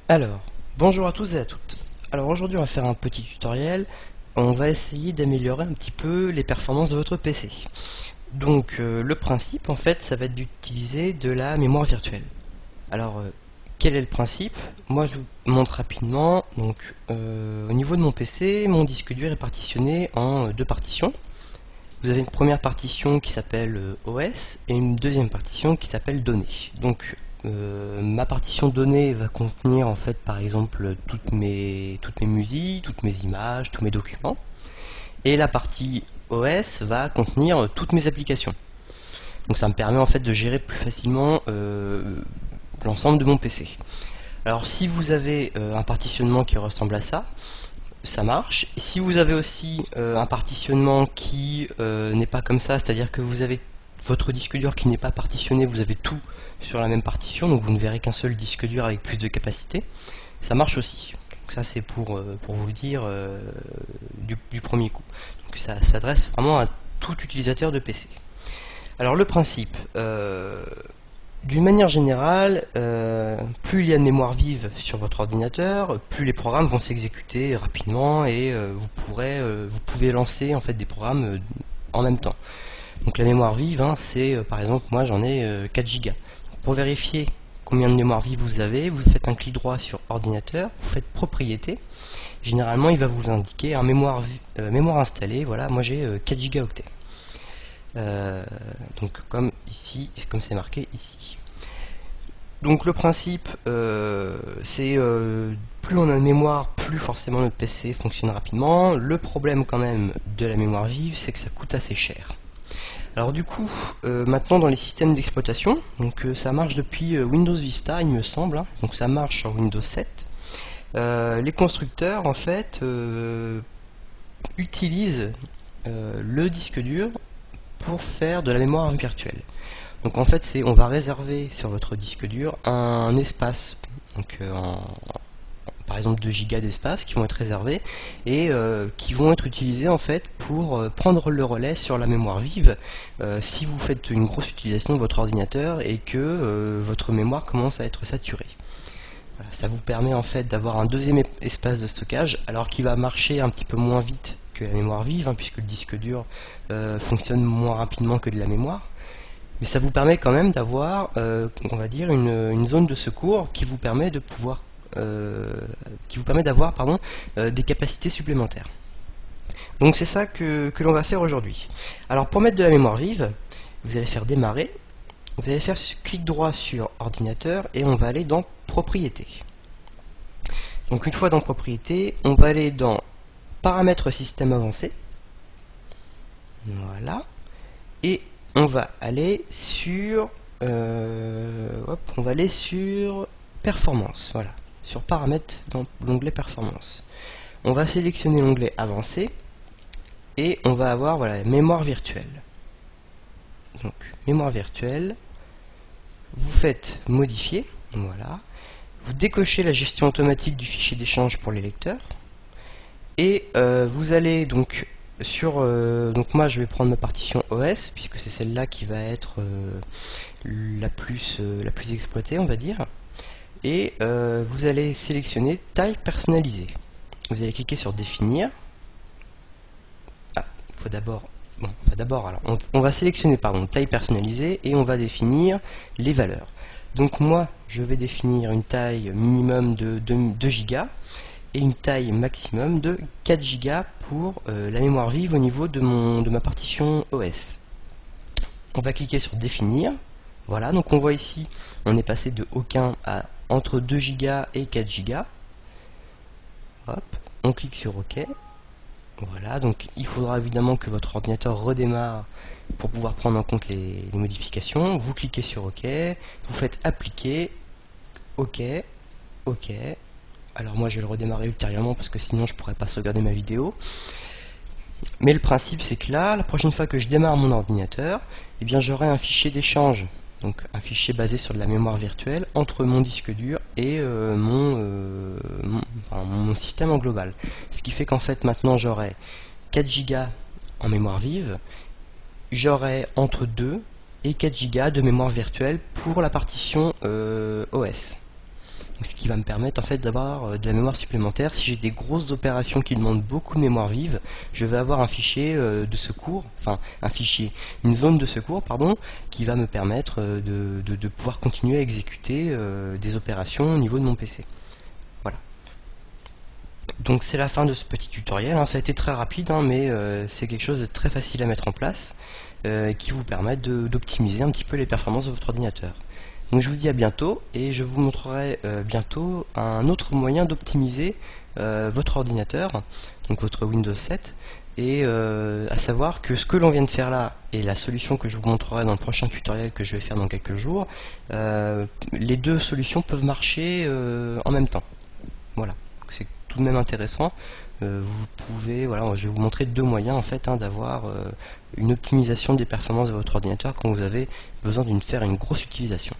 Alors, bonjour à tous et à toutes. Alors aujourd'hui on va faire un petit tutoriel. On va essayer d'améliorer un petit peu les performances de votre PC. Donc le principe en fait ça va être d'utiliser de la mémoire virtuelle. Alors quel est le principe? Moi je vous montre rapidement. Donc au niveau de mon PC, mon disque dur est partitionné en deux partitions. Vous avez une première partition qui s'appelle OS et une deuxième partition qui s'appelle données. Donc ma partition données va contenir en fait par exemple toutes mes musiques, toutes mes images, tous mes documents. Et la partie OS va contenir toutes mes applications. Donc ça me permet en fait de gérer plus facilement l'ensemble de mon PC. Alors si vous avez un partitionnement qui ressemble à ça, ça marche. Et si vous avez aussi un partitionnement qui n'est pas comme ça, c'est-à-dire que vous avez votre disque dur qui n'est pas partitionné, vous avez tout sur la même partition, donc vous ne verrez qu'un seul disque dur avec plus de capacité, ça marche aussi. Donc ça c'est pour vous le dire du premier coup. Donc ça s'adresse vraiment à tout utilisateur de PC. Alors le principe, d'une manière générale, plus il y a de mémoire vive sur votre ordinateur, plus les programmes vont s'exécuter rapidement et vous pouvez lancer en fait des programmes en même temps. Donc la mémoire vive, hein, c'est par exemple moi j'en ai 4 Go. Pour vérifier combien de mémoire vive vous avez, vous faites un clic droit sur ordinateur, vous faites propriété. Généralement il va vous indiquer un mémoire installée. Voilà, moi j'ai 4 gigaoctets. Donc comme ici, comme c'est marqué ici. Donc le principe c'est plus on a de mémoire, plus forcément notre PC fonctionne rapidement. Le problème quand même de la mémoire vive, c'est que ça coûte assez cher. Alors du coup, maintenant dans les systèmes d'exploitation, donc ça marche depuis Windows Vista il me semble, hein, donc ça marche sur Windows 7. Les constructeurs en fait utilisent le disque dur pour faire de la mémoire virtuelle. Donc en fait on va réserver sur votre disque dur un espace, donc par exemple 2 Go d'espace qui vont être réservés et qui vont être utilisés en fait pour prendre le relais sur la mémoire vive si vous faites une grosse utilisation de votre ordinateur et que votre mémoire commence à être saturée. Voilà, ça vous permet en fait d'avoir un deuxième espace de stockage alors qu'il va marcher un petit peu moins vite que la mémoire vive, hein, puisque le disque dur fonctionne moins rapidement que de la mémoire. Mais ça vous permet quand même d'avoir, on va dire, une zone de secours qui vous permet de pouvoir, d'avoir, des capacités supplémentaires. Donc c'est ça que l'on va faire aujourd'hui. Alors pour mettre de la mémoire vive, vous allez faire démarrer, vous allez faire clic droit sur ordinateur et on va aller dans propriétés. Donc une fois dans propriétés, on va aller dans paramètres système avancé. Voilà. Et on va aller sur performance, voilà, sur paramètres dans l'onglet performance. On va sélectionner l'onglet avancé et on va avoir voilà mémoire virtuelle. Donc mémoire virtuelle, vous faites modifier, voilà, vous décochez la gestion automatique du fichier d'échange pour les lecteurs et vous allez donc donc moi je vais prendre ma partition OS puisque c'est celle-là qui va être la plus exploitée, on va dire, et vous allez sélectionner taille personnalisée. Vous allez cliquer sur définir. Alors on va sélectionner taille personnalisée et on va définir les valeurs. Donc moi je vais définir une taille minimum de 2 Go et une taille maximum de 4 Go pour la mémoire vive au niveau de ma partition OS. On va cliquer sur définir. Voilà, donc on voit ici, on est passé de aucun à entre 2 Go et 4 Go. Hop, on clique sur OK. Voilà, donc il faudra évidemment que votre ordinateur redémarre pour pouvoir prendre en compte les modifications. Vous cliquez sur OK, vous faites appliquer, OK, OK. Alors moi je vais le redémarrer ultérieurement parce que sinon je pourrais pas sauvegarder ma vidéo. Mais le principe c'est que là, la prochaine fois que je démarre mon ordinateur, eh bien j'aurai un fichier d'échange, donc un fichier basé sur de la mémoire virtuelle entre mon disque dur et mon système en global. Ce qui fait qu'en fait maintenant j'aurai 4 Go en mémoire vive, j'aurai entre 2 et 4 Go de mémoire virtuelle pour la partition OS. ce qui va me permettre en fait d'avoir de la mémoire supplémentaire. Si j'ai des grosses opérations qui demandent beaucoup de mémoire vive, je vais avoir un fichier de secours, enfin une zone de secours, pardon, qui va me permettre de pouvoir continuer à exécuter des opérations au niveau de mon PC. Voilà. Donc c'est la fin de ce petit tutoriel, hein. Ça a été très rapide, hein, mais c'est quelque chose de très facile à mettre en place, qui vous permet d'optimiser un petit peu les performances de votre ordinateur. Donc je vous dis à bientôt, et je vous montrerai bientôt un autre moyen d'optimiser votre ordinateur, donc votre Windows 7, et à savoir que ce que l'on vient de faire là, et la solution que je vous montrerai dans le prochain tutoriel que je vais faire dans quelques jours, les deux solutions peuvent marcher en même temps. Voilà, c'est tout de même intéressant. Vous pouvez, voilà, je vais vous montrer deux moyens en fait, hein, d'avoir une optimisation des performances de votre ordinateur quand vous avez besoin faire une grosse utilisation.